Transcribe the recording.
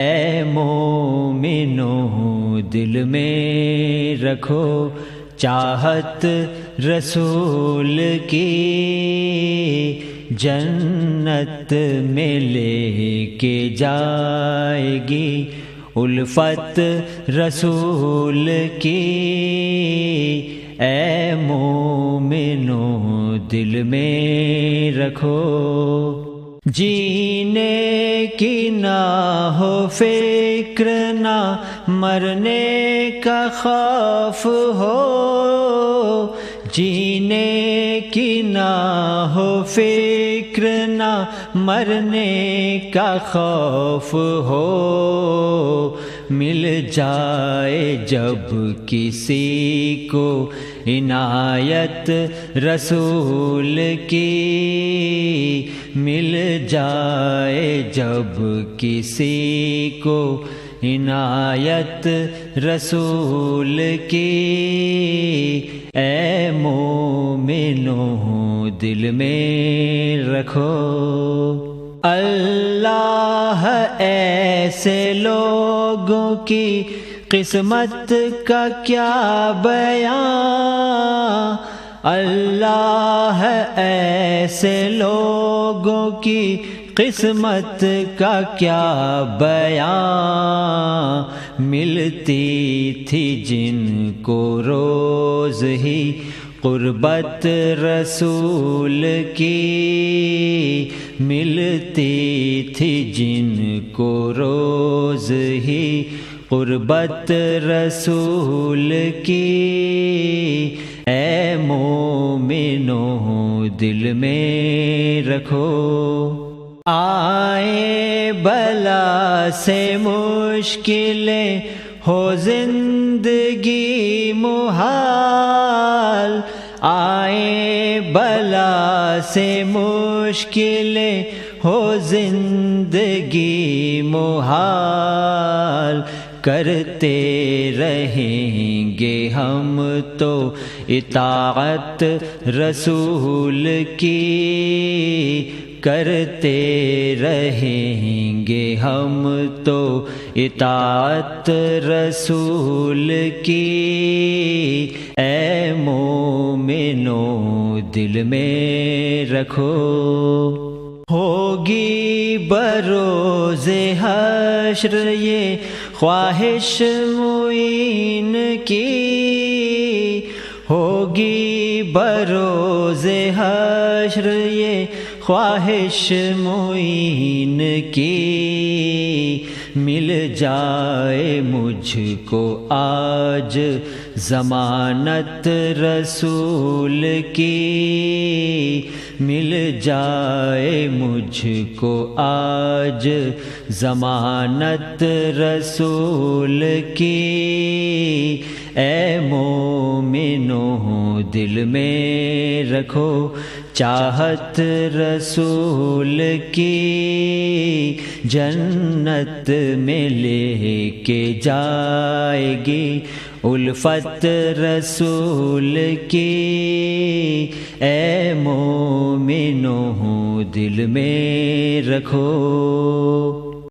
اے مومنو دل میں رکھو چاہت رسول کی، جنت میں لے کے جائے گی الفت رسول کی۔ اے مومنو دل میں رکھو، جینے کی نہ ہو فکر، نہ مرنے کا خوف ہو، جینے کی نہ ہو فکر، نہ مرنے کا خوف ہو، مل جائے جب کسی کو عنایت رسول کی، مل جائے جب کسی کو عنایت رسول کی۔ اے مومنو دل میں رکھو، اللہ ایسے لوگوں کی قسمت کا کیا بیان، اللہ ایسے لوگوں کی قسمت کا کیا بیان، ملتی تھی جن کو روز ہی قربت رسول کی، ملتی تھی جن کو روز ہی قربت رسول کی۔ اے مومنو دل میں رکھو، آئے بلا سے مشکلیں ہو زندگی محال، آئے بلا سے مشکلیں ہو زندگی محال، کرتے رہیں گے ہم تو اطاعت رسول کی، کرتے رہیں گے ہم تو اطاعت رسول کی۔ اے مومنو دل میں رکھو، ہوگی بروز حشر یہ خواہش معین کی، ہوگی بروز حشر یہ خواہش معین کی، مل جائے مجھ کو آج ضمانت رسول کی، مل جائے مجھ کو آج ضمانت رسول کی۔ اے مومنو دل میں رکھو چاہت رسول کی، جنت میں لے کے جائے گی الفت رسول کی۔ اے مومنو دل میں رکھو۔